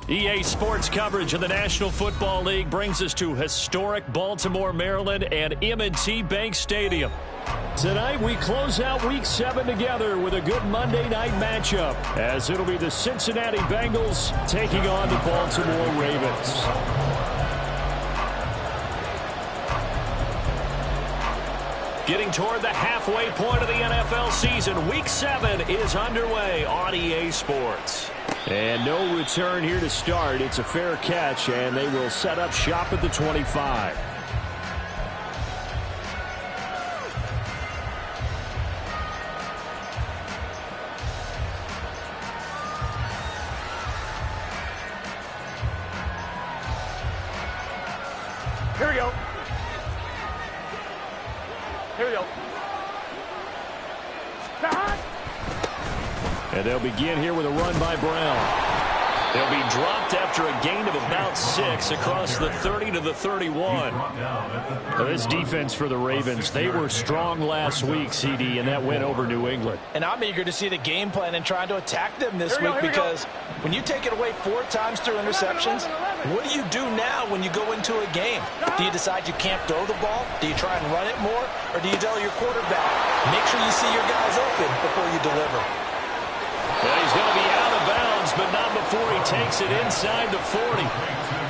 EA Sports coverage of the National Football League brings us to historic Baltimore, Maryland and M&T Bank Stadium. Tonight we close out Week 7 together with a good Monday night matchup, as it'll be the Cincinnati Bengals taking on the Baltimore Ravens. Getting toward the halfway point of the NFL season, Week 7 is underway on EA Sports. And no return here to start. It's a fair catch, and they will set up shop at the 25. Here we go. Here we go. And they'll begin here with a run by Brown. They'll be dropped after a gain of about 6 across the 30 to the 31. This defense for the Ravens, they were strong last week, CD, and that went over New England. And I'm eager to see the game plan and trying to attack them this week, because when you take it away 4 times through interceptions, what do you do now when you go into a game? Do you decide you can't throw the ball? Do you try and run it more? Or do you tell your quarterback, make sure you see your guys open before you deliver? Well, he's going to be out of bounds, but not before he takes it inside the 40.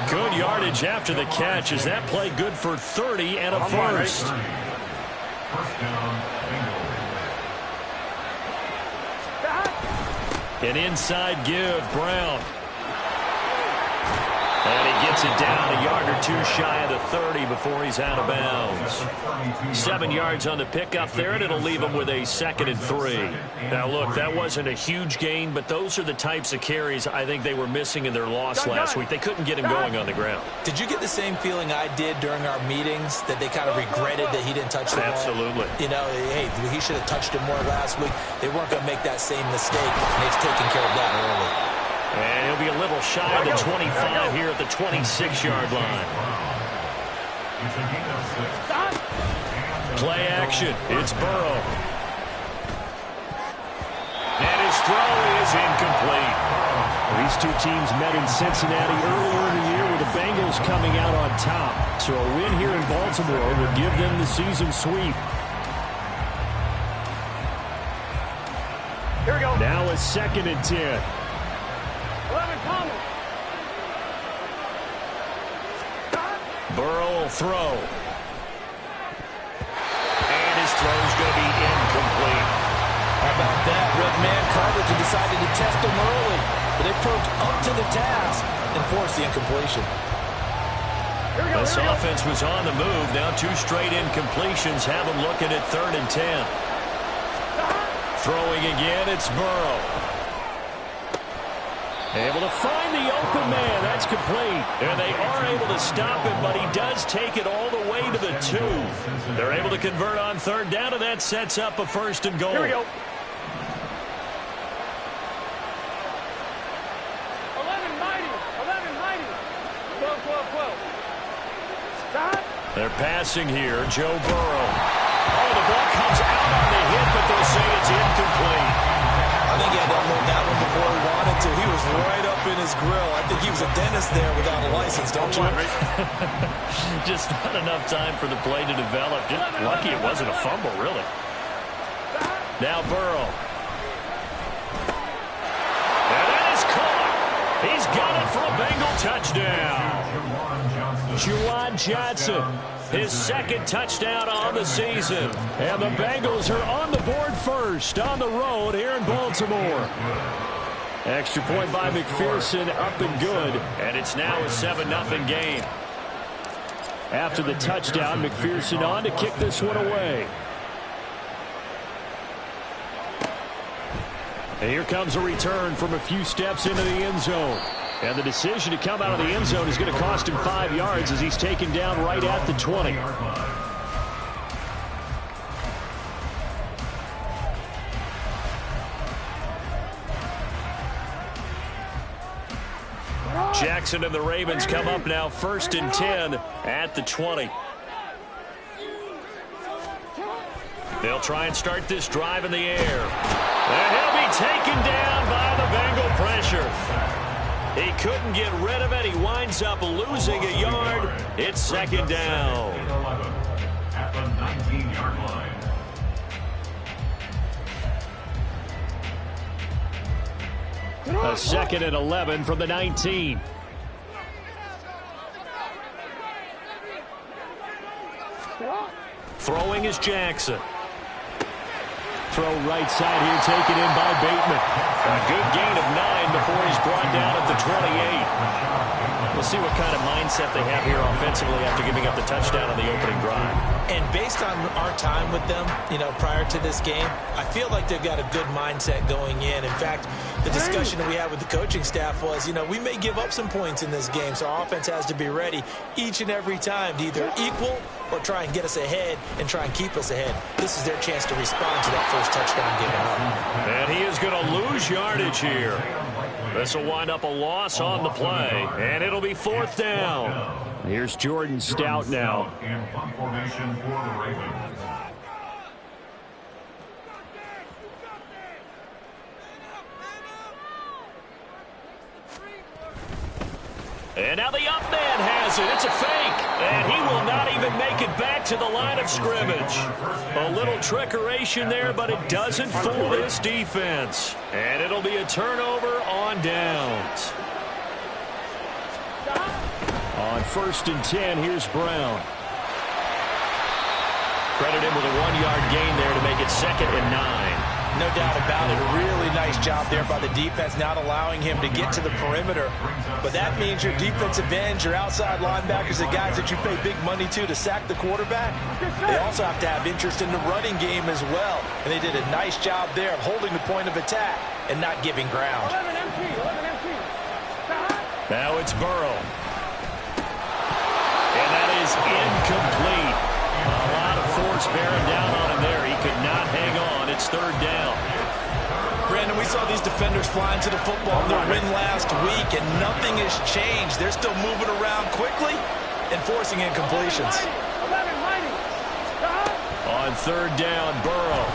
Good yardage after the catch, as that play good for 30 and a first. An inside give, Brown. And he gets it down a yard or 2 shy of the 30 before he's out of bounds. 7 yards on the pickup there, and it'll leave him with a 2nd and 3. Now, look, that wasn't a huge gain, but those are the types of carries I think they were missing in their loss last week. They couldn't get him going on the ground. Did you get the same feeling I did during our meetings, that they kind of regretted that he didn't touch the ball? Absolutely. You know, hey, he should have touched it more last week. They weren't going to make that same mistake, and they've taken care of that early. And he'll be a little shy of the 25 here at the 26-yard line. Play action. It's Burrow. And his throw is incomplete. These two teams met in Cincinnati earlier in the year with the Bengals coming out on top. So a win here in Baltimore would give them the season sweep. Here we go. Now a 2nd and 10. Burrow will throw. And his throw's going to be incomplete. How about that? Red man coverage and decided to test him early. But they proved up to the task and forced the incompletion. This offense was on the move. Now 2 straight incompletions have them looking at 3rd and 10. Throwing again, it's Burrow. Able to find the open man. That's complete. And they are able to stop him, but he does take it all the way to the 2. They're able to convert on 3rd down, and that sets up a 1st and goal. Here we go. 11 mighty. 12, 12, 12. Stop. They're passing here. Joe Burrow. Oh, the ball comes out on the hit, but they'll say it's incomplete. I think he had to unload that one before he wanted to. He was right up in his grill. I think he was a dentist there without a license, don't you? Just not enough time for the play to develop. Just lucky it wasn't a fumble, really. Now Burrow. And that is caught. He's got it for a Bengal touchdown. Juwan Johnson, his 2nd touchdown on the season. And the Bengals are on the board first on the road here in Baltimore. Extra point by McPherson, up and good. And it's now a 7-0 game. After the touchdown, McPherson on to kick this one away. And here comes a return from a few steps into the end zone. And the decision to come out of the end zone is going to cost him 5 yards as he's taken down right at the 20. Jackson and the Ravens come up now 1st and 10 at the 20. They'll try and start this drive in the air. And he'll be taken down by the Bengal pressure. He couldn't get rid of it. He winds up losing a yard. It's 2nd down. At the 19-yard line. A 2nd and 11 from the 19. Throwing is Jackson. Throw right side here, taken in by Bateman. A good gain of 9 before he's brought down at the 28. We'll see what kind of mindset they have here offensively after giving up the touchdown on the opening drive. And based on our time with them, prior to this game, I feel like they've got a good mindset going in. In fact, the discussion that we had with the coaching staff was, we may give up some points in this game, so our offense has to be ready each and every time to either equal or try and get us ahead and try and keep us ahead. This is their chance to respond to that first touchdown given up. And he is going to lose yardage here. This will wind up a loss on the play, and it'll be 4th down. Here's Jordan Stout now. In punt formation for the Ravens. And now the up man has it. It's a fake. And he will not even make it back to the line of scrimmage. A little trickeration there, but it doesn't fool this defense. And it'll be a turnover on downs. On 1st and 10, here's Brown. Credit him with a 1-yard gain there to make it 2nd and 9. No doubt about it. A really nice job there by the defense, not allowing him to get to the perimeter. But that means your defensive ends, your outside linebackers, the guys that you pay big money to sack the quarterback, they also have to have interest in the running game as well. And they did a nice job there of holding the point of attack and not giving ground. 11 MT. Now it's Burrow. And that is incomplete. A lot of force bearing down on him there. He could not hang on. It's 3rd down. Brandon, we saw these defenders flying to the football in their win last week, and nothing has changed. They're still moving around quickly and forcing incompletions. 11 mighty. On 3rd down, Burrow.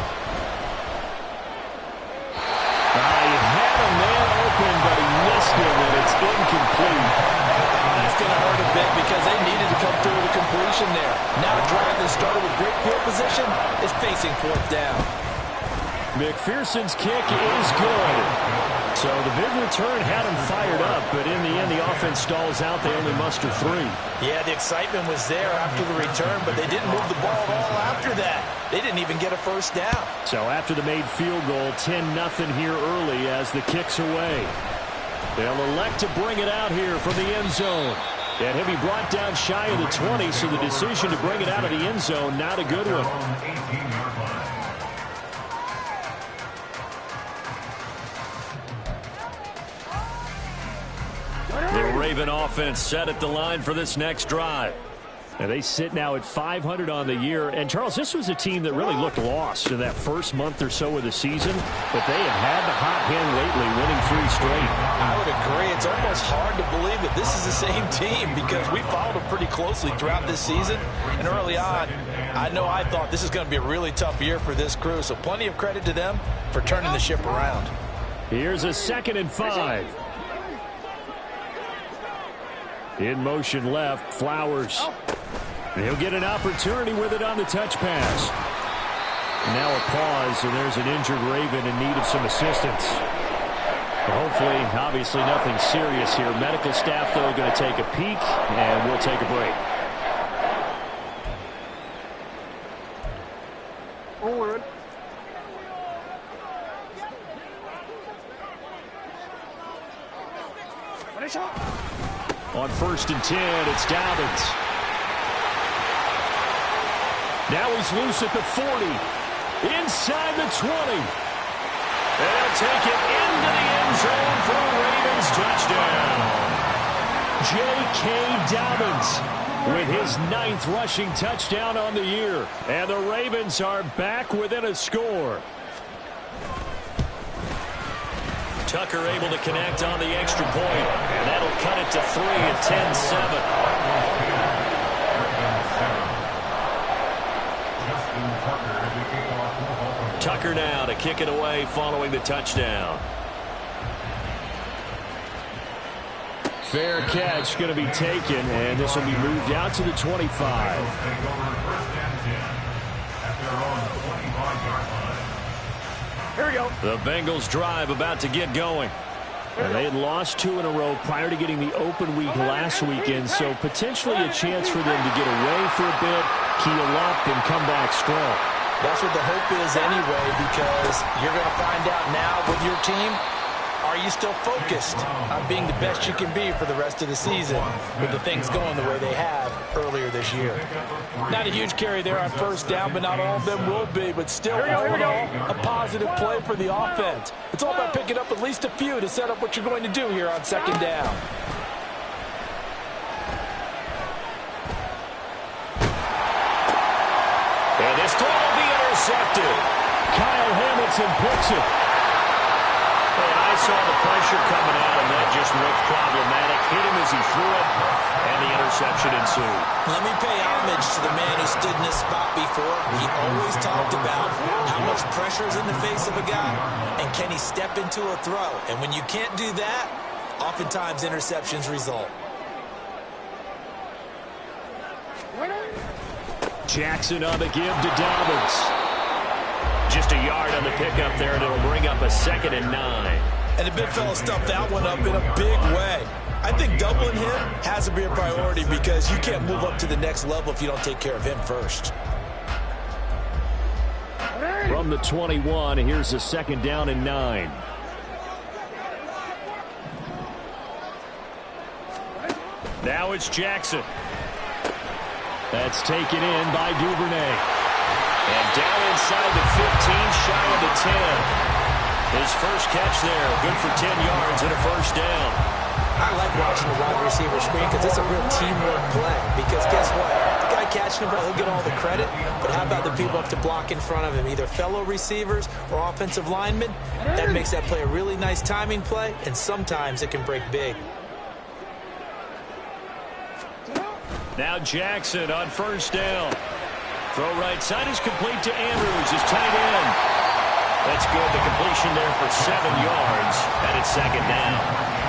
He had a man open, but he missed him, and it's incomplete. That's going to hurt a bit because they needed to come through with a completion there. Now a drive that started with great field position is facing 4th down. McPherson's kick is good. So the big return had him fired up, but in the end, the offense stalls out. They only muster 3. Yeah, the excitement was there after the return, but they didn't move the ball at all after that. They didn't even get a 1st down. So after the made field goal, 10-0 here early as the kick's away. They'll elect to bring it out here from the end zone. And he'll be brought down shy of the 20, so the decision to bring it out of the end zone, not a good one. The Raven offense set at the line for this next drive. And they sit now at 500 on the year. And, Charles, this was a team that really looked lost in that first month or so of the season. But they have had the hot hand lately, winning 3 straight. I would agree. It's almost hard to believe that this is the same team because we followed them pretty closely throughout this season. And early on, I thought this is going to be a really tough year for this crew. So plenty of credit to them for turning the ship around. Here's a 2nd and 5. In motion left, Flowers. He'll get an opportunity with it on the touch pass. Now a pause, and there's an injured Raven in need of some assistance. Hopefully, obviously nothing serious here. Medical staff, though, going to take a peek, and we'll take a break. Forward. On 1st and 10, it's Dobbins. Now he's loose at the 40. Inside the 20. And he'll take it into the end zone for a Ravens touchdown. J.K. Dobbins with his 9th rushing touchdown on the year. And the Ravens are back within a score. Tucker able to connect on the extra point, and that'll cut it to 3 at 10-7. Tucker now to kick it away following the touchdown. Fair catch going to be taken, and this will be moved out to the 25. Here we go. The Bengals drive about to get going. And they had lost 2 in a row prior to getting the open week last weekend, so potentially a chance for them to get away for a bit, keel up, and come back strong. That's what the hope is anyway, because you're going to find out now with your team, are you still focused on being the best you can be for the rest of the season with the things going the way they have earlier this year? Not a huge carry there on first down, but not all of them will be. But still, all in all, a positive play for the offense. It's all about picking up at least a few to set up what you're going to do here on second down. And this throw will be intercepted. Kyle Hamilton picks it. And I saw the pressure coming out, and that just looked problematic. Hit him as he threw it, and the interception ensued. Let me pay homage to the man who stood in this spot before. He always talked about how much pressure is in the face of a guy, and can he step into a throw. And when you can't do that, oftentimes interceptions result. Jackson on the give to Dobbins. Just a yard on the pickup there, and it'll bring up a 2nd and 9. And the big fella stuffed that one up in a big way. I think doubling him has to be a priority because you can't move up to the next level if you don't take care of him first. From the 21, here's a 2nd down and 9. Now it's Jackson. That's taken in by Duvernay. And down inside the 15, shy of the 10. His first catch there, good for 10 yards and a first down. I like watching the wide receiver screen because it's a real teamwork play. Because guess what? The guy catching him, he'll get all the credit. But how about the people up to block in front of him, either fellow receivers or offensive linemen? That makes that play a really nice timing play, and sometimes it can break big. Now Jackson on first down. Throw right side is complete to Andrews, his tight end. That's good. The completion there for 7 yards, and it's 2nd down.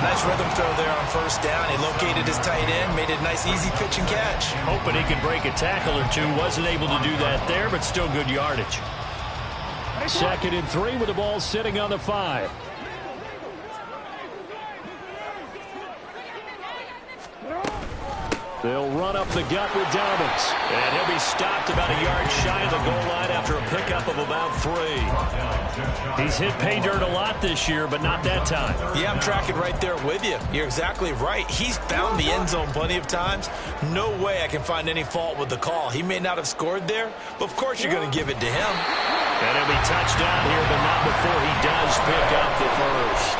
Nice rhythm throw there on first down. He located his tight end, made it a nice, easy pitch and catch. Hoping he could break a tackle or two. Wasn't able to do that there, but still good yardage. 2nd and 3 with the ball sitting on the 5. They'll run up the gut with Dobbins. And he'll be stopped about a yard shy of the goal line after a pickup of about 3. He's hit pay dirt a lot this year, but not that time. Yeah, I'm tracking right there with you. You're exactly right. He's found the end zone plenty of times. No way I can find any fault with the call. He may not have scored there, but of course you're going to give it to him. And he'll be touchdown here, but not before he does pick up the first.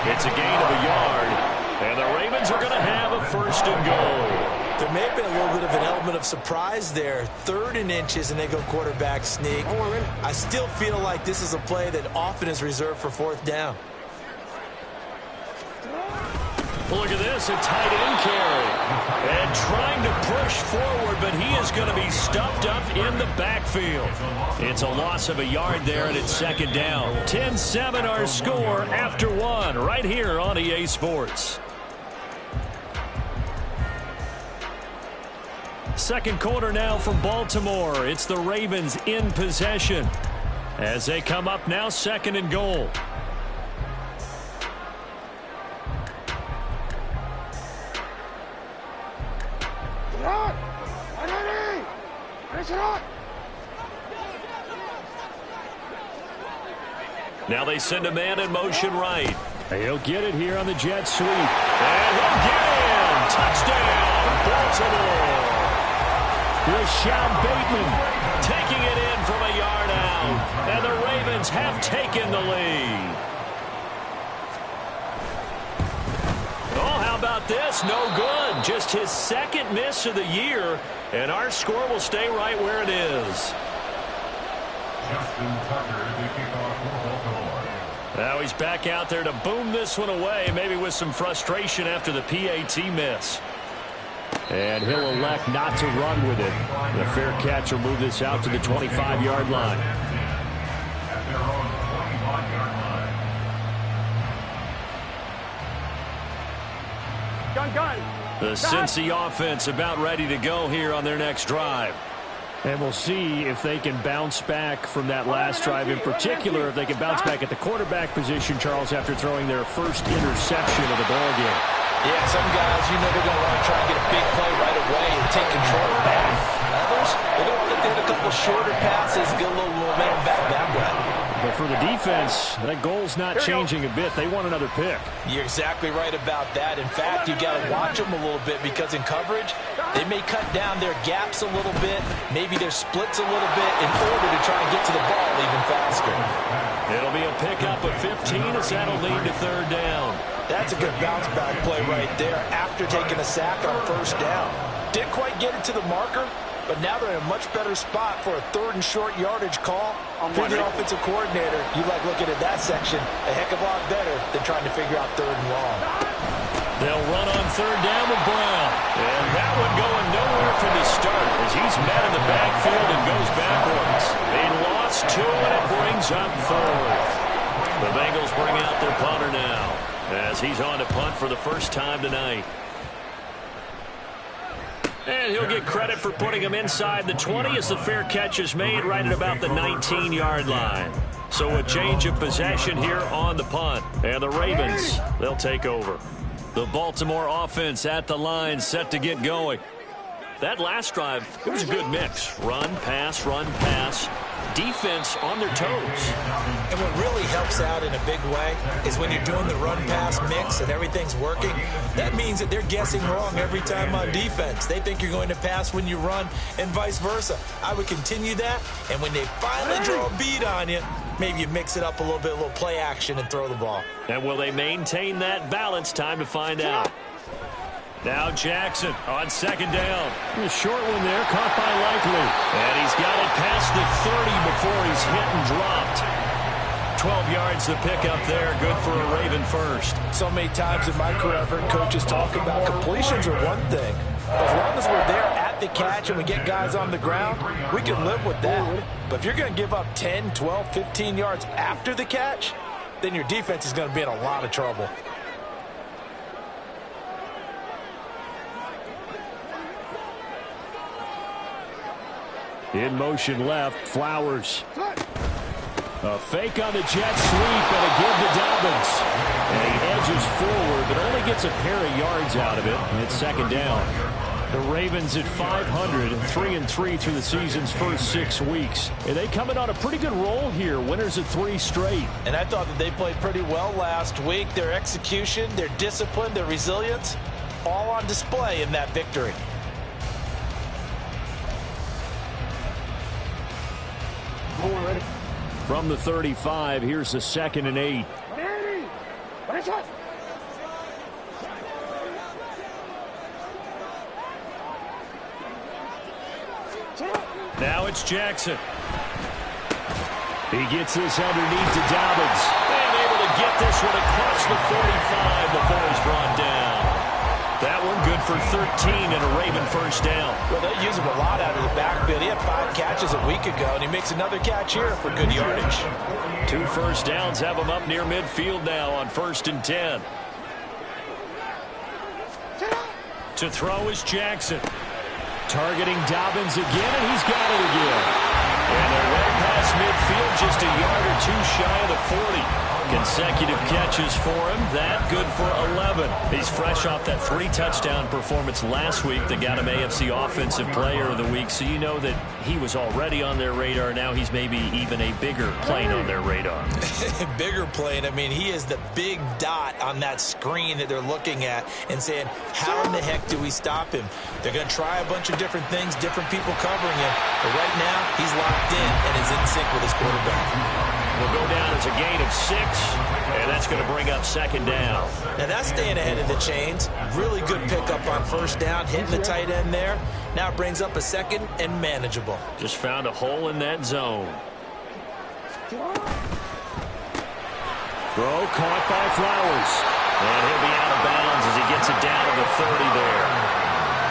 It's a gain of a yard. And the Ravens are going to have a 1st and goal. There may have been a little bit of an element of surprise there. 3rd and inches, and they go quarterback sneak. I still feel like this is a play that often is reserved for 4th down. Look at this, a tight end carry. And trying to push forward, but he is going to be stuffed up in the backfield. It's a loss of a yard there, and it's 2nd down. 10-7 our score after 1 right here on EA Sports. 2nd quarter now from Baltimore. It's the Ravens in possession as they come up now 2nd and goal. Now they send a man in motion right. He'll get it here on the jet sweep. And he'll get in. Touchdown, Baltimore. Rashad Bateman taking it in from a yard out. And the Ravens have taken the lead. Oh, how about this? No good. Just his 2nd miss of the year. And our score will stay right where it is. Now he's back out there to boom this one away, maybe with some frustration after the PAT miss. And he'll elect not to run with it. The fair catch will move this out to the 25-yard line. At their own 25-yard line. Gun. The Cincy offense about ready to go here on their next drive. And we'll see if they can bounce back from that last drive, in particular if they can bounce back at the quarterback position, Charles, after throwing their first interception of the ball game. Yeah, some guys, you know, they're going to want to try and get a big play right away and take control back. Others, they're going to want to get a couple shorter passes, get a little momentum back that way. But for the defense, that goal's not changing a bit. They want another pick. You're exactly right about that. In fact, you got to watch them a little bit because in coverage, they may cut down their gaps a little bit, maybe their splits a little bit in order to try and get to the ball even faster. It'll be a pickup of 15 as that'll lead to third down. That's a good bounce back play right there after taking a sack on first down. Didn't quite get it to the marker, but now they're in a much better spot for a third and short yardage call. For the offensive coordinator, you like looking at that section a heck of a lot better than trying to figure out third and long. They'll run on third down with Brown. And that one going nowhere from the start as he's met in the backfield and goes backwards. They lost two, and it brings up fourth. The Bengals bring out their punter now as he's on to punt for the first time tonight. And he'll get credit for putting him inside the 20 as the fair catch is made right at about the 19-yard line. So a change of possession here on the punt. And the Ravens, they'll take over. The Baltimore offense at the line, set to get going. That last drive, it was a good mix. Run, pass, defense on their toes. And what really helps out in a big way is when you're doing the run-pass mix and everything's working, that means that they're guessing wrong every time on defense. They think you're going to pass when you run and vice versa. I would continue that, and when they finally draw a beat on you, maybe you mix it up a little bit, a little play action and throw the ball. And will they maintain that balance? Time to find out. Now Jackson on second down. A short one there, caught by Likely. And he's got it past the 30 before he's hit and dropped. 12 yards the pickup there, good for a Raven first. So many times in my career I've heard coaches talk about completions are one thing. As long as we're there at the catch and we get guys on the ground, we can live with that. But if you're going to give up 10, 12, 15 yards after the catch, then your defense is going to be in a lot of trouble. In motion left, Flowers. A fake on the jet sweep and a give to Dobbins. And he edges forward, but only gets a pair of yards out of it. And it's second down. The Ravens at 500, 3-3 through the season's first 6 weeks. And they come in on a pretty good roll here. Winners of 3 straight. And I thought that they played pretty well last week. Their execution, their discipline, their resilience, all on display in that victory. From the 35, here's the 2nd and 8. Now it's Jackson. He gets this underneath to Dobbins. And able to get this one across the 45 before he's brought down. That one good for 13 and a Raven first down. Well, they use him a lot out of the backfield. He had 5 catches a week ago, and he makes another catch here for good yardage. 2 first downs have him up near midfield now on 1st and 10. To throw is Jackson. Targeting Dobbins again, and he's got it again. And they're right past midfield, just a yard or 2 shy of the 40. Consecutive catches for him. That good for 11. He's fresh off that 3-touchdown performance last week that got him AFC Offensive Player of the Week. So you know that he was already on their radar. Now he's maybe even a bigger plane on their radar. Bigger plane. I mean, he is the big dot on that screen that they're looking at and saying, how in the heck do we stop him? They're going to try a bunch of different things, different people covering him. But right now, he's locked in and is in sync with his quarterback. Will go down as a gain of 6, and that's going to bring up 2nd down. Now that's staying ahead of the chains. Really good pickup on first down, hitting the tight end there. Now it brings up a 2nd and manageable. Just found a hole in that zone. Throw caught by Flowers. And he'll be out of bounds as he gets it down to the 30 there.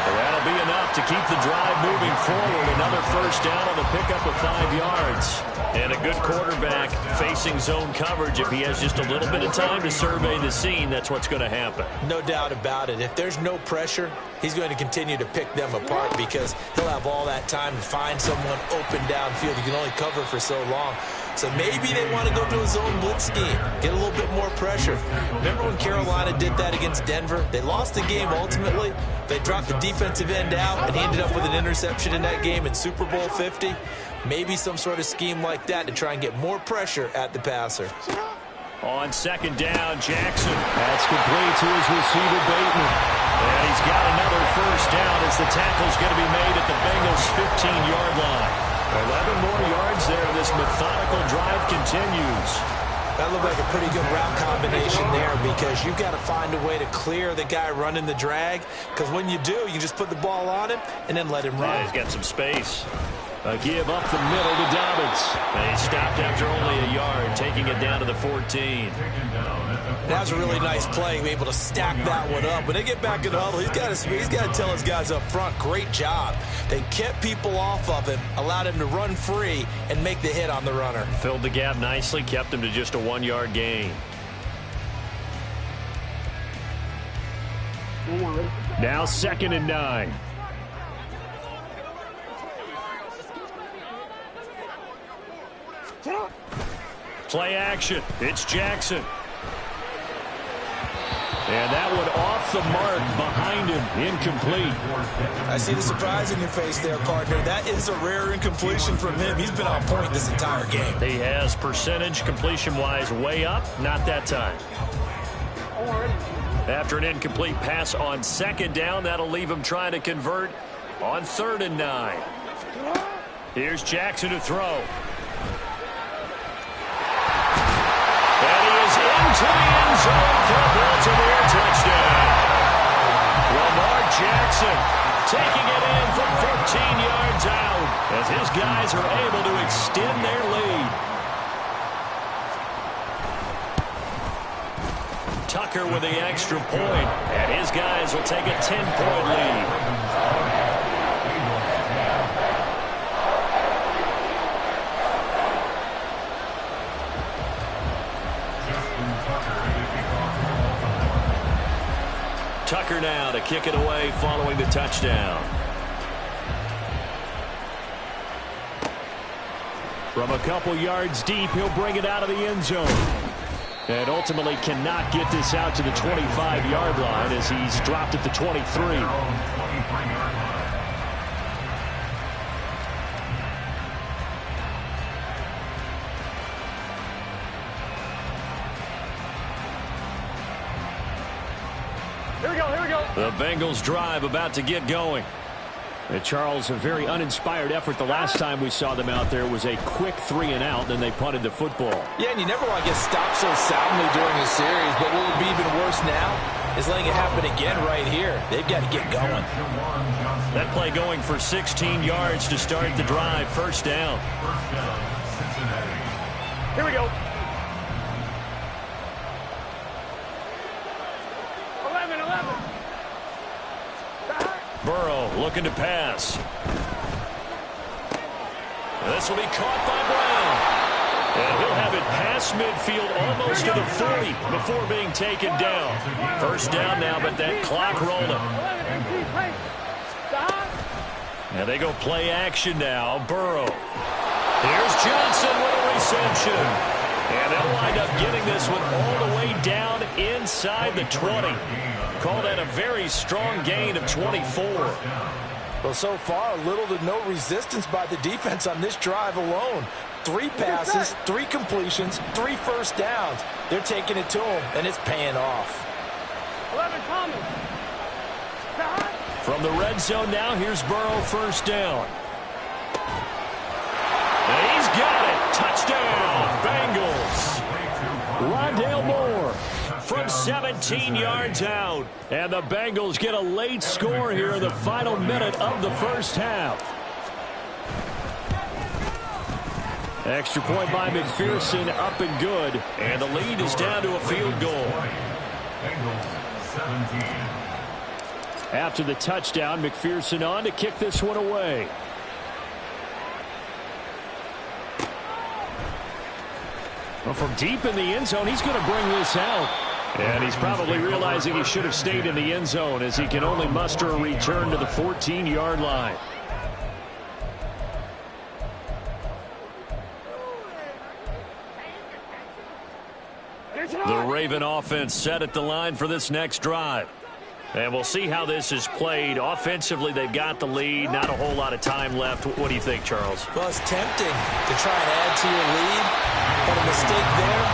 And that'll be enough to keep the drive moving forward. Another first down on the pickup of 5 yards. And a good quarterback facing zone coverage. If he has just a little bit of time to survey the scene, that's what's going to happen. No doubt about it. If there's no pressure, he's going to continue to pick them apart because he'll have all that time to find someone open downfield. You can only cover for so long. So maybe they want to go to a zone blitz scheme, get a little bit more pressure. Remember when Carolina did that against Denver? They lost the game ultimately. They dropped the defensive end out, and he ended up with an interception in that game in Super Bowl 50. Maybe some sort of scheme like that to try and get more pressure at the passer. On second down, Jackson. That's complete to his receiver, Bateman. And he's got another first down as the tackle's going to be made at the Bengals' 15-yard line. 11 more yards there. This methodical drive continues. That looked like a pretty good route combination there because you've got to find a way to clear the guy running the drag. Because when you do, you just put the ball on him and then let him run. Yeah, he's got some space. A give up the middle to Dobbins. And he stopped after only a yard, taking it down to the 14. That was a really nice play, be able to stack that one up. When they get back in the huddle, he's got to tell his guys up front, great job. They kept people off of him, allowed him to run free, and make the hit on the runner. Filled the gap nicely, kept him to just a 1-yard gain. Now 2nd and 9. Play action. It's Jackson. And that one off the mark behind him. Incomplete. I see the surprise in your face there, partner. That is a rare incompletion from him. He's been on point this entire game. He has percentage completion-wise way up. Not that time. After an incomplete pass on second down, that'll leave him trying to convert on 3rd and 9. Here's Jackson to throw. To the end zone for a Baltimore touchdown. Lamar Jackson taking it in from 14 yards out as his guys are able to extend their lead. Tucker with the extra point, and his guys will take a 10-point lead. Tucker now to kick it away following the touchdown. From a couple yards deep, he'll bring it out of the end zone. And ultimately cannot get this out to the 25-yard line as he's dropped at the 23. The Bengals drive about to get going. Charles, a very uninspired effort. The last time we saw them out there was a quick 3-and-out, and they punted the football. Yeah, and you never want to get stopped so soundly during a series, but what would be even worse now is letting it happen again right here. They've got to get going. That play going for 16 yards to start the drive. First down. Here we go. 11. Burrow looking to pass. This will be caught by Brown. And he'll have it past midfield almost to the 40 before being taken down. First down now, but that clock rolling. And they go play action now. Burrow. Here's Johnson with a reception. And they'll wind up getting this one all the way down inside the 20. Call that a very strong gain of 24. Well, so far, little to no resistance by the defense on this drive alone. 3 passes, 3 completions, 3 first downs. They're taking it to him, and it's paying off. 11 Thomas. From the red zone now, here's Burrow, first down. And he's got it. Touchdown, Bengals. Rondale Moore from 17 yards out. And the Bengals get a late score here in the final minute of the first half. Extra point by McPherson, up and good. And the lead is down to a field goal. After the touchdown, McPherson on to kick this one away. Well, from deep in the end zone, he's going to bring this out. And he's probably realizing he should have stayed in the end zone as he can only muster a return to the 14-yard line. The Raven offense set at the line for this next drive. And we'll see how this is played. Offensively, they've got the lead. Not a whole lot of time left. What do you think, Charles? Well, it's tempting to try and add to your lead, but a mistake there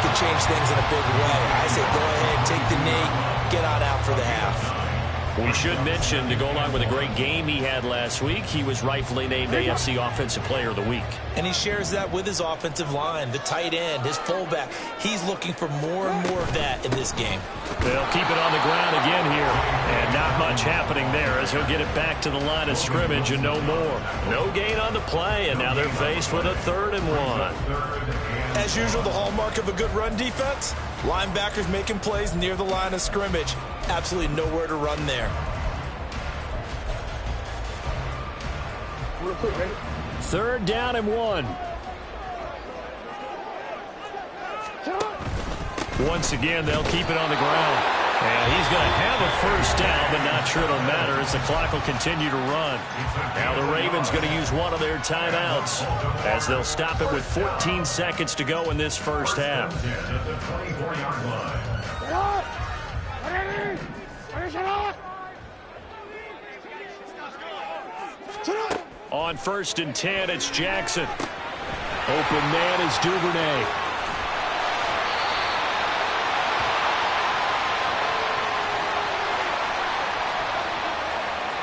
could change things in a big way. I say go ahead, take the knee, get on out for the half. We should mention, to go along with a great game he had last week, he was rightfully named AFC Offensive Player of the Week. And he shares that with his offensive line, the tight end, his fullback. He's looking for more and more of that in this game. They'll keep it on the ground again here. And not much happening there as he'll get it back to the line of scrimmage and no more. No gain on the play, and now they're faced with a 3rd and 1. As usual, the hallmark of a good run defense, linebackers making plays near the line of scrimmage. Absolutely nowhere to run there. 3rd down and 1. Once again, they'll keep it on the ground. And he's going to have a 1st down, but not sure it'll matter as the clock will continue to run. Now the Ravens going to use one of their timeouts as they'll stop it with 14 seconds to go in this first half. On 1st and 10, it's Jackson. Open man is Duvernay.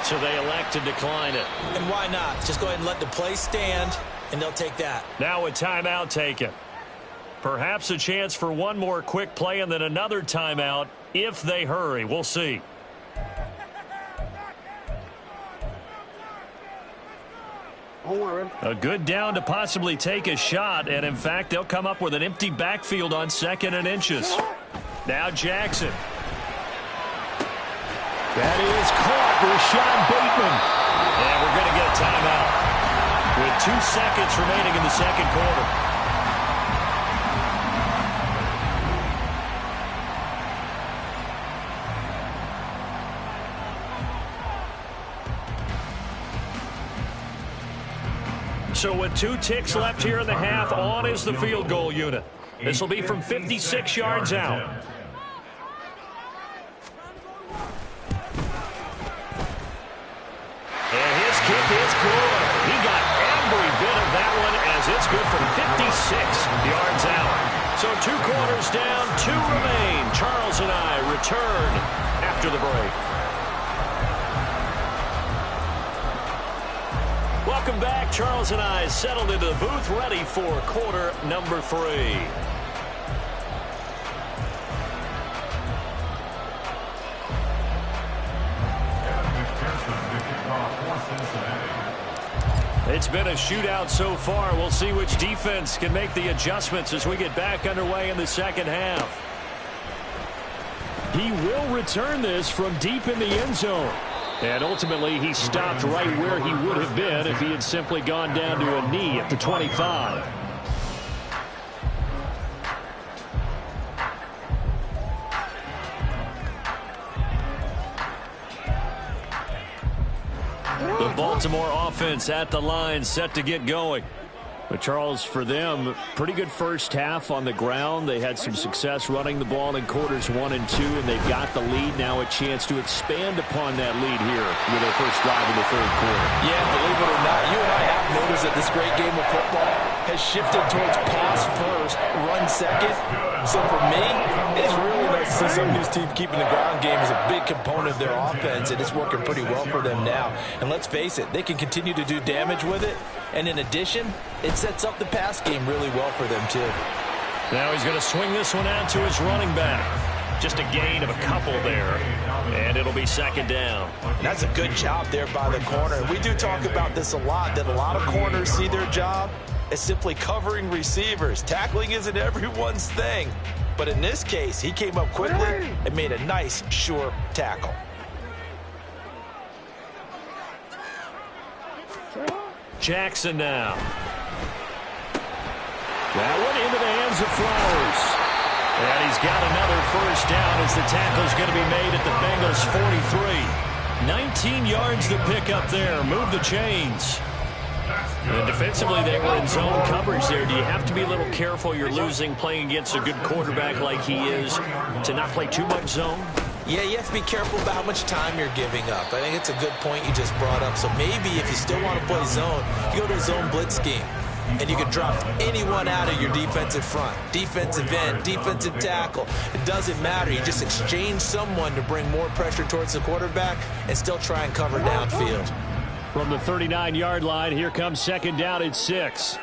So they elect to decline it. And why not? Just go ahead and let the play stand, and they'll take that. Now a timeout taken. Perhaps a chance for one more quick play and then another timeout if they hurry. We'll see. A good down to possibly take a shot, and in fact, they'll come up with an empty backfield on 2nd and inches. Now Jackson. That is caught. Rashad Bateman. And we're going to get a timeout with 2 seconds remaining in the 2nd quarter. So with 2 ticks left here in the half, on is the field goal unit. This will be from 56 yards out. And his kick is good. He got every bit of that one as it's good from 56 yards out. So 2 quarters down, 2 remain. Charles and I return after the break. Welcome back. Charles and I settled into the booth, ready for quarter number 3. It's been a shootout so far. We'll see which defense can make the adjustments as we get back underway in the 2nd half. He will return this from deep in the end zone. And ultimately, he stopped right where he would have been if he had simply gone down to a knee at the 25. The Baltimore offense at the line, set to get going. But Charles, for them, pretty good first half on the ground. They had some success running the ball in quarters 1 and 2, and they've got the lead. Now a chance to expand upon that lead here with their first drive in the 3rd quarter. Yeah, believe it or not, you and I have noticed that this great game of football has shifted towards pass first, run second. So for me, it's really nice to see some of these teams keeping the ground game as a big component of their offense, and it's working pretty well for them now. And let's face it, they can continue to do damage with it. And in addition, it sets up the pass game really well for them, too. Now he's going to swing this one out to his running back. Just a gain of a couple there, and it'll be 2nd down. And that's a good job there by the corner. We do talk about this a lot, that a lot of corners see their job is simply covering receivers. Tackling isn't everyone's thing. But in this case, he came up quickly and made a nice, sure tackle. Jackson now. That one into the hands of Flowers. And he's got another first down as the tackle's going to be made at the Bengals' 43. 19 yards to pick up there. Move the chains. And defensively, they were in zone coverage there. Do you have to be a little careful you're losing playing against a good quarterback like he is to not play too much zone? Yeah, you have to be careful about how much time you're giving up. I think it's a good point you just brought up. So maybe if you still want to play zone, you go to a zone blitz scheme. And you can drop anyone out of your defensive front. Defensive end, defensive tackle. It doesn't matter. You just exchange someone to bring more pressure towards the quarterback and still try and cover downfield. From the 39-yard line, here comes second down at 6.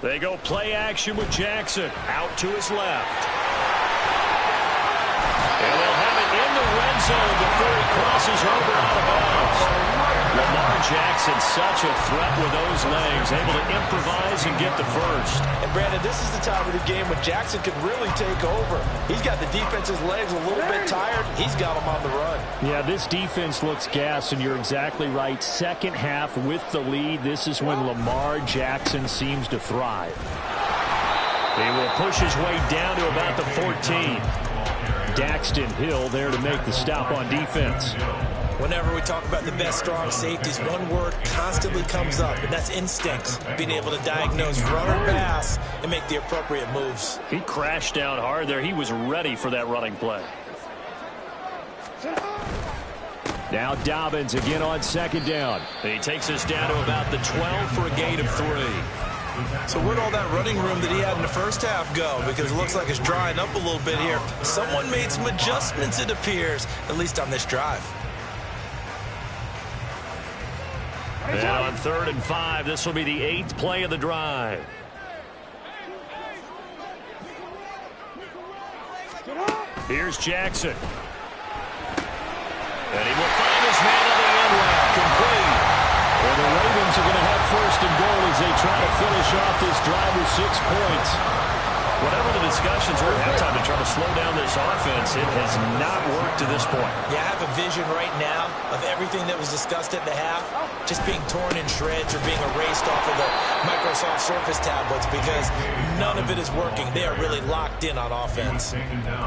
They go play action with Jackson. Out to his left. And they'll have it in the red zone before he crosses over out of bounds. Lamar Jackson, such a threat with those legs, able to improvise and get the first. And Brandon, this is the time of the game when Jackson could really take over. He's got the defense's legs a little bit tired. He's got them on the run. Yeah, this defense looks gassed, and you're exactly right. Second half with the lead, this is when Lamar Jackson seems to thrive. He will push his way down to about the 14. Daxton Hill there to make the stop on defense. Whenever we talk about the best strong safeties, one word constantly comes up, and that's instincts. Being able to diagnose run or pass and make the appropriate moves. He crashed down hard there. He was ready for that running play. Now Dobbins again on second down. He takes us down to about the 12 for a gain of 3. So where'd all that running room that he had in the first half go? Because it looks like it's drying up a little bit here. Someone made some adjustments, it appears, at least on this drive. And on 3rd and 5, this will be the 8th play of the drive. Here's Jackson. And he will find his man on the end route. Complete. Well, the Ravens are going to have 1st and goal as they try to finish off this drive with 6 points. Whatever the discussions were at halftime to try to slow down this offense, it has not worked to this point. Yeah, I have a vision right now of everything that was discussed at the half just being torn in shreds or being erased off of the Microsoft Surface tablets because none of it is working. They are really locked in on offense.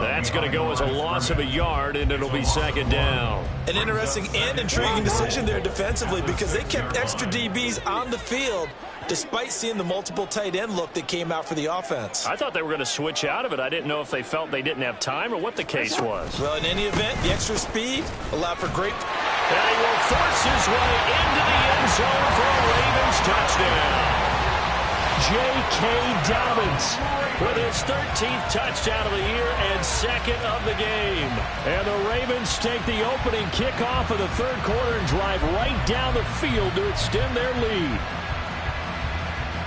That's going to go as a loss of a yard, and it'll be second down. An interesting and intriguing decision there defensively because they kept extra DBs on the field despite seeing the multiple tight end look that came out for the offense. I thought they were going to switch out of it. I didn't know if they felt they didn't have time or what the case was. Well, in any event, the extra speed allowed for great... And he will force his way into the end zone for a Ravens touchdown. J.K. Dobbins with his 13th touchdown of the year and 2nd of the game. And the Ravens take the opening kickoff of the 3rd quarter and drive right down the field to extend their lead.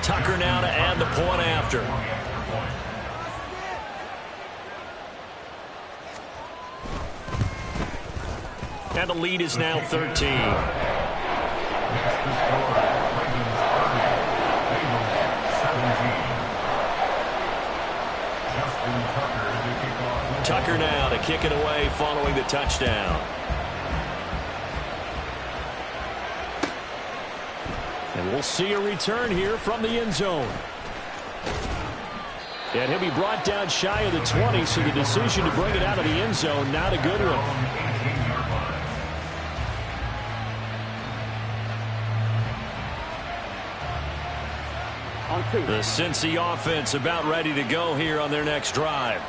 Tucker now to add the point after. And the lead is now 13. Tucker now to kick it away following the touchdown. And we'll see a return here from the end zone. And he'll be brought down shy of the 20, so the decision to bring it out of the end zone, not a good one. The Cincy offense about ready to go here on their next drive.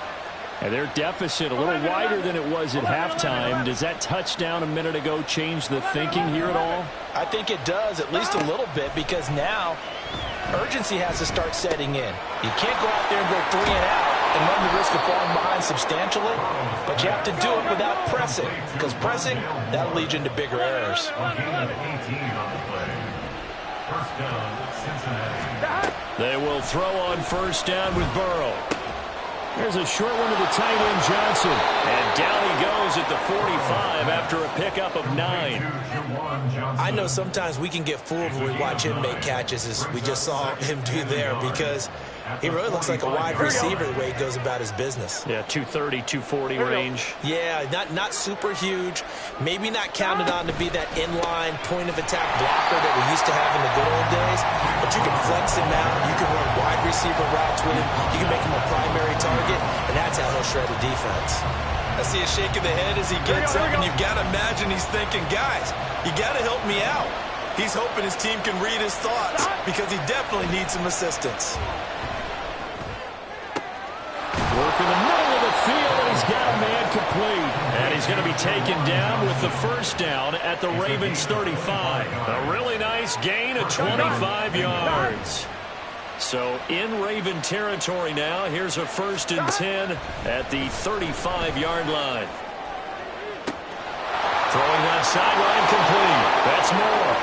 And their deficit a little wider than it was at halftime. Does that touchdown a minute ago change the thinking here at all? I think it does, at least a little bit, because now urgency has to start setting in. You can't go out there and go 3 and out and run the risk of falling behind substantially, but you have to do it without pressing, because pressing, that'll lead you into bigger errors. They will throw on 1st down with Burrow. There's a short one to the tight end, Johnson. And down he goes at the 45 after a pickup of 9. I know sometimes we can get fooled when we watch him make catches, as we just saw him do there, because he really looks like a wide receiver the way he goes about his business. Yeah, 230, 240 range. Yeah, not super huge. Maybe not counted on to be that inline point-of-attack blocker that we used to have in the good old days. But you can flex him out. You can run wide receiver routes with him. You can make him a primary target, and that's how he'll shred a defense. I see a shake of the head as he gets up, and you've got to imagine he's thinking, guys, you got to help me out. He's hoping his team can read his thoughts because he definitely needs some assistance. Work in the middle of the field, and he's got a man complete. And he's going to be taken down with the first down at the Ravens' 35. A really nice gain of 25 yards. So in Raven territory now. Here's a 1st and 10 at the 35-yard line. Throwing left sideline complete. That's Moore.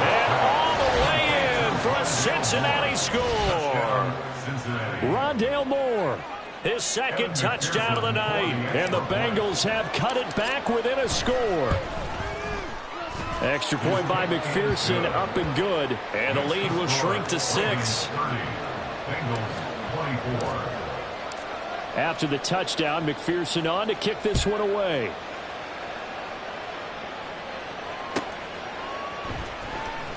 And all the way in for a Cincinnati score. Rondale Moore. His 2nd touchdown of the night. And the Bengals have cut it back within a score. Extra point by McPherson, up and good. And the lead will shrink to 6. After the touchdown, McPherson on to kick this one away.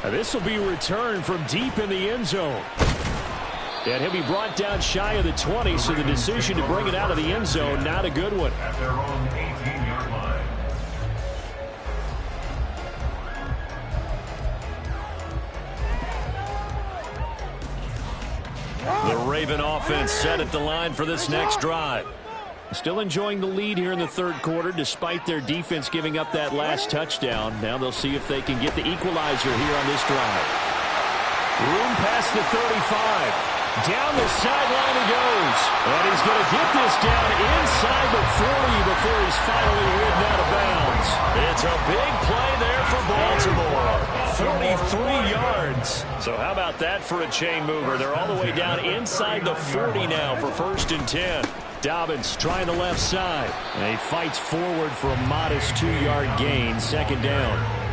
Now this will be returned from deep in the end zone. And he'll be brought down shy of the 20, so the decision to bring it out of the end zone, not a good one. At their own 18-yard line. The Raven offense set at the line for this next drive. Still enjoying the lead here in the 3rd quarter, despite their defense giving up that last touchdown. Now they'll see if they can get the equalizer here on this drive. Room past the 35. Down the sideline he goes. And he's going to get this down inside the 40 before he's finally ridden out of bounds. It's a big play there for Baltimore. 43 yards. So how about that for a chain mover? They're all the way down inside the 40 now for 1st and 10. Dobbins trying the left side. And he fights forward for a modest 2-yard gain. 2nd down.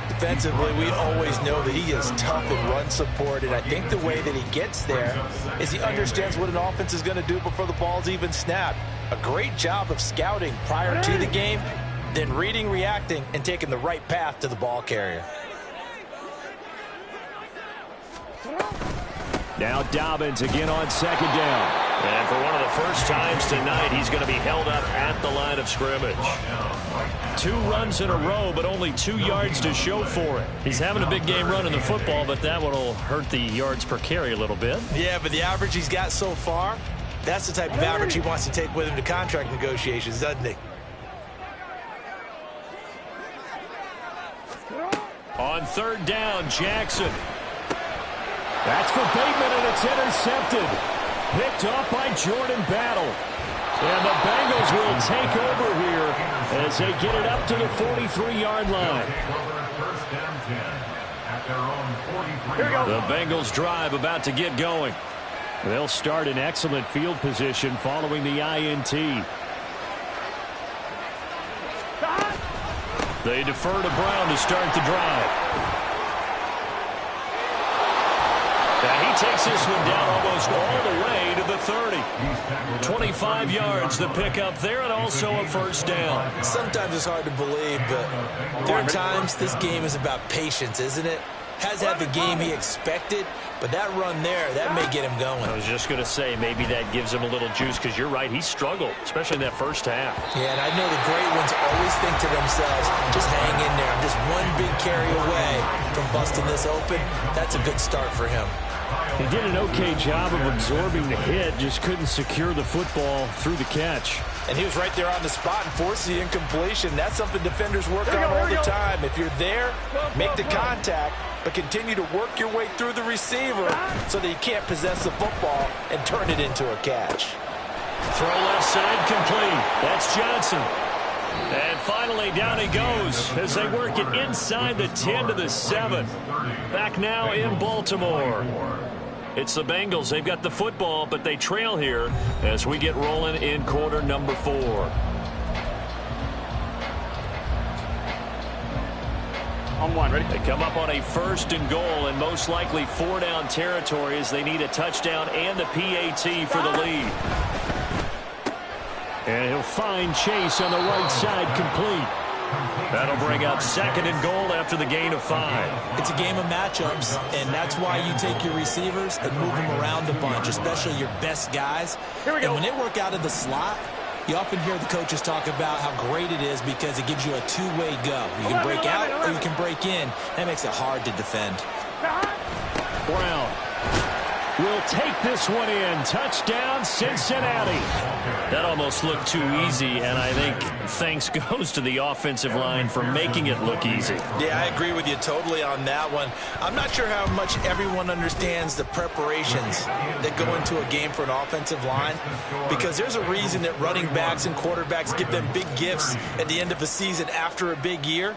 Defensively, we always know that he is tough in run support, and I think the way that he gets there is he understands what an offense is going to do before the ball's even snapped. A great job of scouting prior to the game, then reading, reacting, and taking the right path to the ball carrier. Now Dobbins again on 2nd down. And for one of the first times tonight, he's going to be held up at the line of scrimmage. 2 runs in a row, but only 2 yards to show for it. He's having a big game running the football, but that one will hurt the yards per carry a little bit. Yeah, but the average he's got so far, that's the type of average he wants to take with him to contract negotiations, doesn't he? On 3rd down, Jackson. That's for Bateman, and it's intercepted. Picked off by Jordan Battle. And the Bengals will take over here as they get it up to the 43-yard line. The Bengals drive about to get going. They'll start in excellent field position following the INT. They defer to Brown to start the drive. And he takes this one down almost all the way to the 30. 25 yards the pickup there, and also a 1st down. Sometimes it's hard to believe, but there are times this game is about patience, isn't it? Has had the game he expected, but that run there, that may get him going. I was just going to say, maybe that gives him a little juice, because you're right, he struggled, especially in that 1st half. Yeah, and I know the great ones always think to themselves, just hang in there. I'm just one big carry away from busting this open. That's a good start for him. He did an okay job of absorbing the hit, just couldn't secure the football through the catch. And he was right there on the spot and forced the incompletion. That's something defenders work on all the time. If you're there, make the contact, but continue to work your way through the receiver so that you can't possess the football and turn it into a catch. Throw left side complete. That's Johnson. And finally, down he goes as they work it inside the 10 to the 7. Back now in Baltimore. It's the Bengals. They've got the football, but they trail here as we get rolling in quarter number 4. On one, ready? They come up on a 1st and goal, and most likely 4-down territory as they need a touchdown and the PAT for the lead. And he'll find Chase on the right side, complete. That'll bring up 2nd and goal after the gain of 5. It's a game of matchups, and that's why you take your receivers and move them around a bunch, especially your best guys. Here we go. And when they work out of the slot, you often hear the coaches talk about how great it is because it gives you a two-way go. You can break out or you can break in. That makes it hard to defend. Brown will take this one in. Touchdown, Cincinnati. That almost looked too easy, and I think thanks goes to the offensive line for making it look easy. Yeah, I agree with you totally on that one. I'm not sure how much everyone understands the preparations that go into a game for an offensive line, because there's a reason that running backs and quarterbacks give them big gifts at the end of a season after a big year.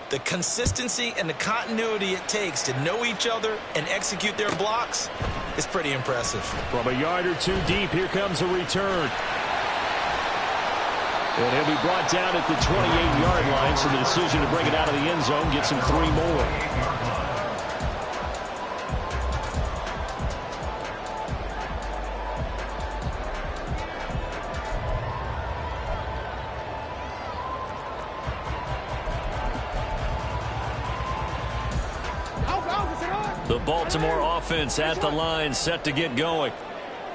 The consistency and the continuity it takes to know each other and execute their blocks is pretty impressive. From a yard or two deep, here comes a return. And he'll be brought down at the 28-yard line, so the decision to bring it out of the end zone gets him 3 more. The Baltimore offense at the line, set to get going.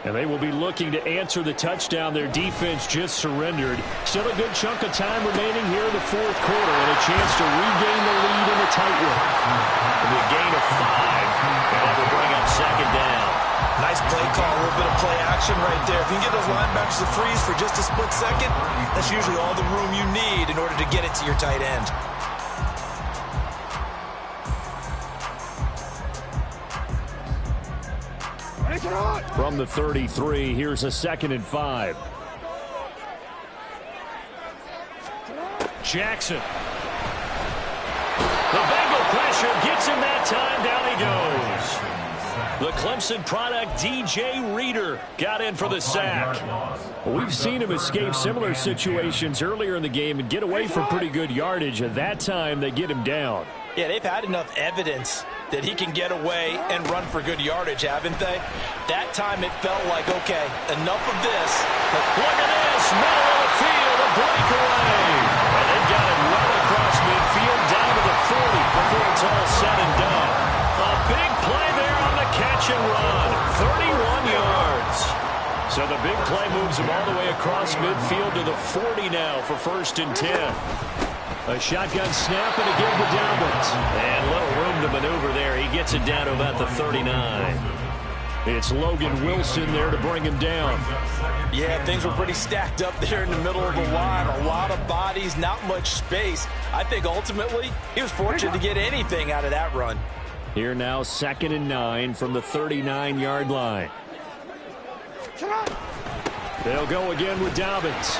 And they will be looking to answer the touchdown their defense just surrendered. Still a good chunk of time remaining here in the 4th quarter and a chance to regain the lead in the tight one. The gain of 5, and that will bring up 2nd down. Nice play call, a little bit of play action right there. If you can get those linebackers to freeze for just a split second, that's usually all the room you need in order to get it to your tight end. From the 33, here's a 2nd and 5. Jackson. The Bengal pressure gets him that time. Down he goes. The Clemson product, DJ Reader, got in for the sack. We've seen him escape similar situations earlier in the game and get away from pretty good yardage. At that time, they get him down. Yeah, they've had enough evidence that he can get away and run for good yardage, haven't they? That time it felt like, okay, enough of this. Look at this, middle of the field, a breakaway. And they've got him right across midfield down to the 40 before it's all said and done. A big play there on the catch and run, 31 yards. So the big play moves him all the way across midfield to the 40 now for 1st and 10. A shotgun snap and again to Dobbins. And little room to maneuver there. He gets it down to about the 39. It's Logan Wilson there to bring him down. Yeah, things were pretty stacked up there in the middle of the line. A lot of bodies, not much space. I think ultimately he was fortunate to get anything out of that run. Here now, 2nd and 9 from the 39-yard line. They'll go again with Dobbins.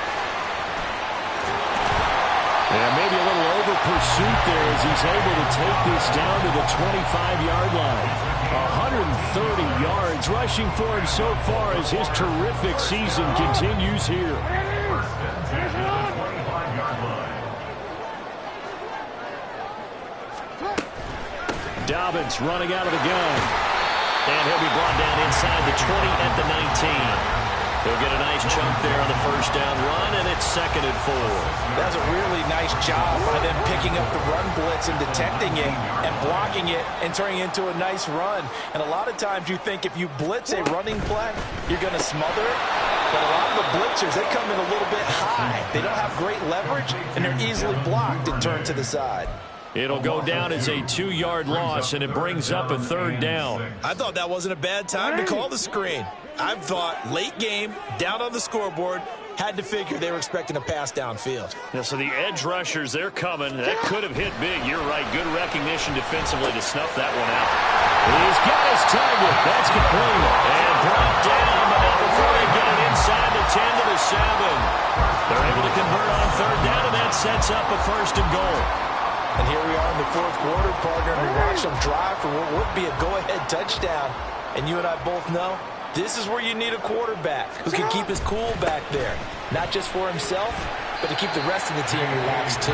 And maybe a little over pursuit there as he's able to take this down to the 25-yard line. 130 yards rushing for him so far as his terrific season continues here. Dobbins running out of the gun. And he'll be brought down inside the 20 at the 19. He'll get a nice chunk there on the 1st down run, and it's 2nd and 4. That's a really nice job by them picking up the run blitz and detecting it and blocking it and turning it into a nice run. And a lot of times you think if you blitz a running play, you're going to smother it. But a lot of the blitzers, they come in a little bit high. They don't have great leverage, and they're easily blocked and turned to the side. It'll go down as a 2-yard loss, and it brings up a 3rd down. I thought that wasn't a bad time to call the screen. I thought late game, down on the scoreboard, had to figure they were expecting a pass downfield. Yeah, so the edge rushers, they're coming. That could have hit big. You're right. Good recognition defensively to snuff that one out. He's got his target. That's complete. And brought down, but not before they get it inside the 10 to the 7. They're able to convert on 3rd down, and that sets up a 1st and goal. And here we are in the 4th quarter, partner, and we watch them drive for what would be a go-ahead touchdown. And you and I both know this is where you need a quarterback who can keep his cool back there. Not just for himself, but to keep the rest of the team relaxed too.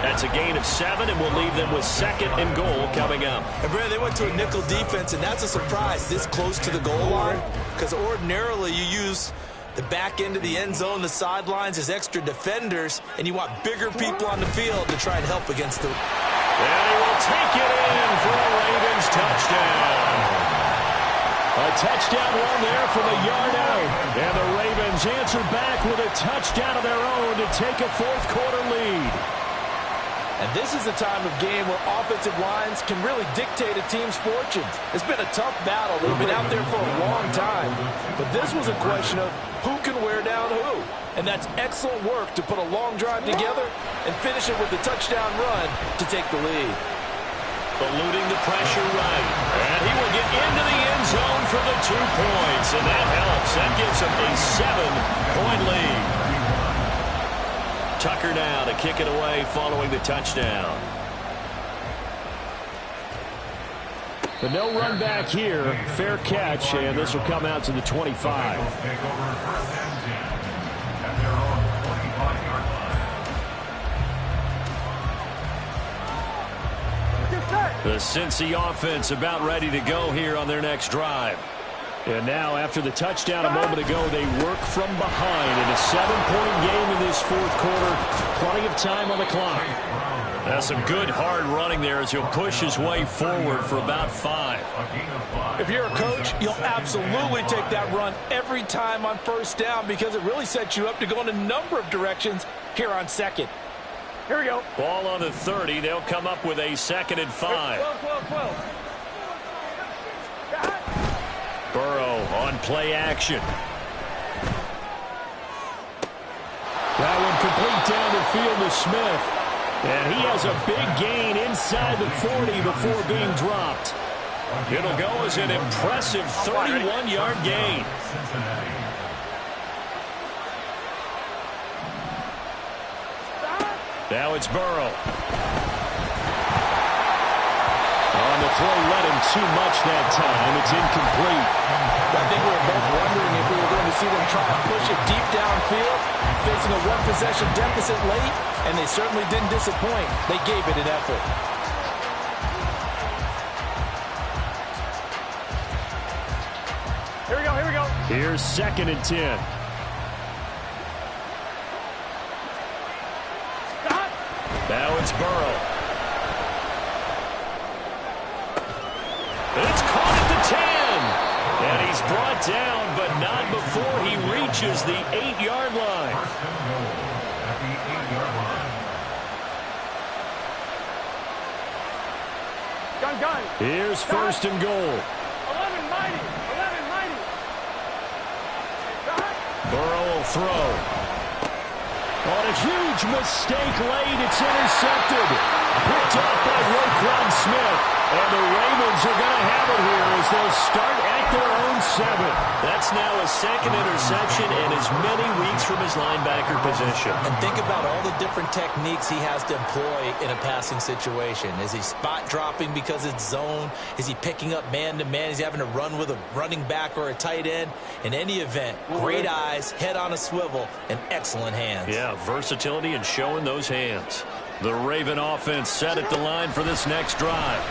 That's a gain of 7, and we'll leave them with 2nd and goal coming up. And Brad, they went to a nickel defense, and that's a surprise this close to the goal line, because ordinarily you use the back end of the end zone, the sidelines as extra defenders, and you want bigger people on the field to try and help against the... And he will take it in for a Ravens touchdown. A touchdown run there from a yard out. And the Ravens answer back with a touchdown of their own to take a fourth-quarter lead. And this is the time of game where offensive lines can really dictate a team's fortunes. It's been a tough battle. They've been out there for a long time. But this was a question of who can wear down who. And that's excellent work to put a long drive together and finish it with a touchdown run to take the lead. Eluding the pressure right. And he will get into the end zone for the 2 points. And that helps. That gives him a 7-point lead. Tucker now to kick it away following the touchdown. But no run back here. Fair catch, and this will come out to the 25. The Cincy offense about ready to go here on their next drive. And now, after the touchdown a moment ago, they work from behind in a 7-point game in this fourth quarter. Plenty of time on the clock. That's some good hard running there as he'll push his way forward for about 5. If you're a coach, you'll absolutely take that run every time on first down because it really sets you up to go in a number of directions here on second. Here we go. Ball on the 30. They'll come up with a 2nd and 5. 12. Burrow on play action. That one complete down the field to Smith. And he has a big gain inside the 40 before being dropped. It'll go as an impressive 31-yard gain. Now it's Burrow. On the throw, led him too much that time. It's incomplete. I think we were both wondering if we were going to see them try to push it deep downfield, facing a one-possession deficit late, and they certainly didn't disappoint. They gave it an effort. Here we go. Here's 2nd and 10. Now it's Burrow. It's caught at the 10. And he's brought down, but not before he reaches the 8-yard line. Gun. Here's 1st and goal. 11 mighty. Burrow will throw. On a huge mistake late, it's intercepted. Picked off by Roquan Smith. And the Ravens are going to have it here as they'll start at their own 7. That's now a 2nd interception and as many weeks from his linebacker position. And think about all the different techniques he has to employ in a passing situation. Is he spot dropping because it's zone? Is he picking up man-to-man? Is he having to run with a running back or a tight end? In any event, great eyes, head on a swivel, and excellent hands. Yeah, versatility and showing those hands. The Raven offense set at the line for this next drive.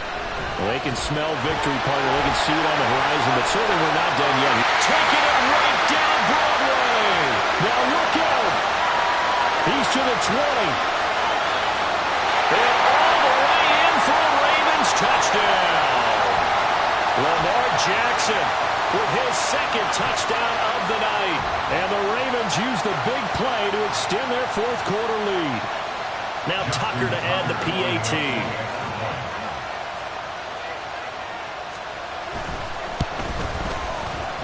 Well, they can smell victory, partner. They can see it on the horizon, but certainly we're not done yet. Taking it right down Broadway. Now look out. He's to the 20. And all the way in for a Ravens touchdown. Lamar Jackson with his 2nd touchdown of the night. And the Ravens use the big play to extend their fourth quarter lead. Now Tucker to add the PAT.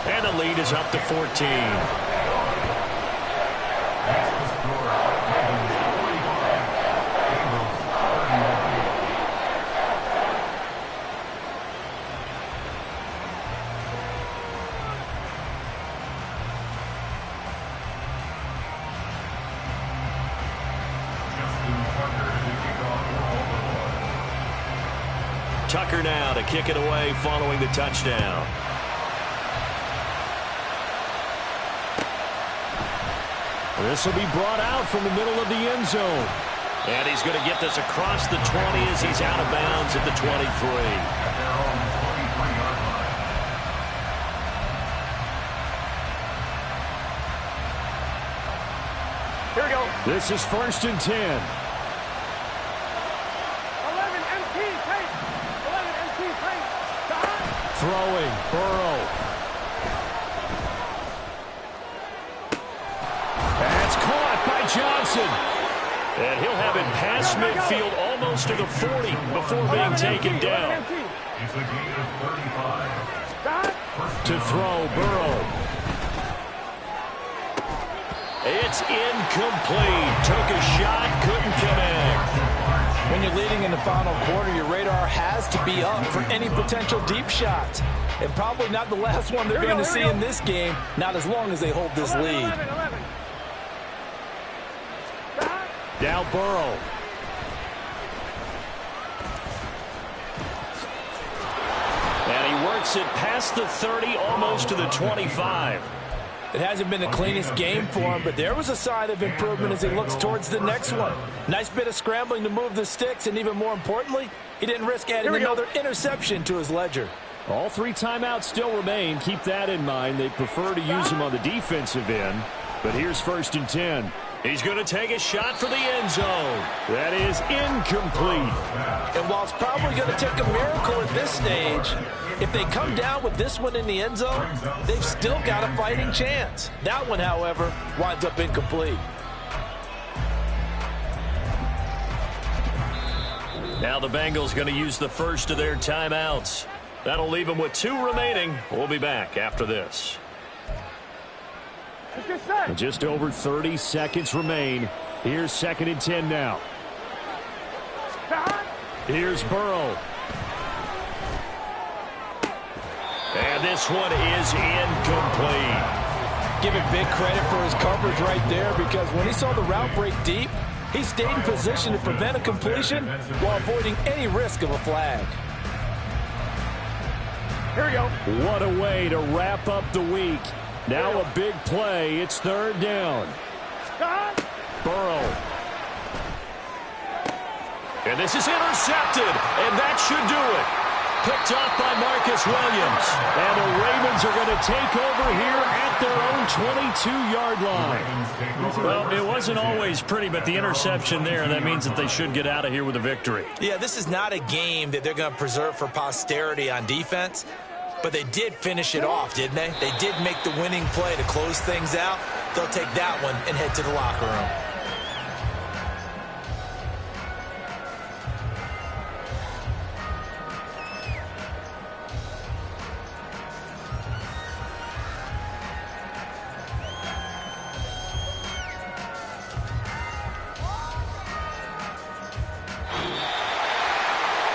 And the lead is up to 14. Tucker now to kick it away following the touchdown. This will be brought out from the middle of the end zone. And he's going to get this across the 20 as he's out of bounds at the 23. Here we go. This is 1st and 10. 11 MT tape. 11 MT tape. Throwing, Burrow. That's caught by Johnson. And he'll have it past midfield almost to the 40 before being taken down. It's a gain of 35. To throw, Burrow. It's incomplete. Took a shot, couldn't connect. When you're leading in the final quarter, your radar has to be up for any potential deep shots. And probably not the last one they're going to see in this game, not as long as they hold this lead. 11. Now Burrow. And he works it past the 30, almost to the 25. It hasn't been the cleanest game for him, but there was a sign of improvement as he looks towards the next one. Nice bit of scrambling to move the sticks, and even more importantly, he didn't risk adding another interception to his ledger. All 3 timeouts still remain. Keep that in mind. They prefer to use them on the defensive end. But here's 1st and 10. He's going to take a shot for the end zone. That is incomplete. And while it's probably going to take a miracle at this stage, if they come down with this one in the end zone, they've still got a fighting chance. That one, however, winds up incomplete. Now the Bengals going to use the first of their timeouts. That'll leave them with 2 remaining. We'll be back after this. Just over 30 seconds remain. Here's 2nd and 10 now. Here's Burrow. And this one is incomplete. Give it big credit for his coverage right there, because when he saw the route break deep, he stayed in position to prevent a completion while avoiding any risk of a flag. Here we go. What a way to wrap up the week. Now a big play. It's 3rd down. Burrow. And this is intercepted, and that should do it. Picked off by Marcus Williams. And the Ravens are going to take over here at their own 22-yard line. Well, it wasn't always pretty, but the interception there, that means that they should get out of here with a victory. Yeah, this is not a game that they're going to preserve for posterity on defense. But they did finish it off, didn't they? They did make the winning play to close things out. They'll take that one and head to the locker room.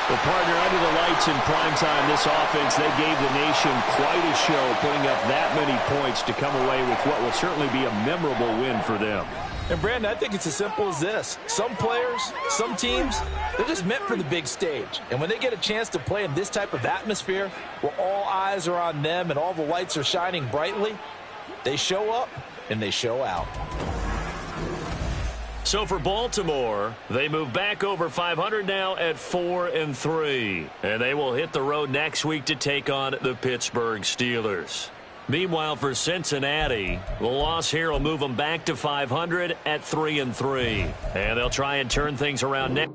Well, partner, under the lights in primetime, this offense, they gave the nation quite a show, putting up that many points to come away with what will certainly be a memorable win for them. And, Brandon, I think it's as simple as this. Some players, some teams, they're just meant for the big stage. And when they get a chance to play in this type of atmosphere, where all eyes are on them and all the lights are shining brightly, they show up and they show out. So for Baltimore, they move back over 500 now at 4-3. And they will hit the road next week to take on the Pittsburgh Steelers. Meanwhile, for Cincinnati, the loss here will move them back to 500 at 3-3. And they'll try and turn things around next.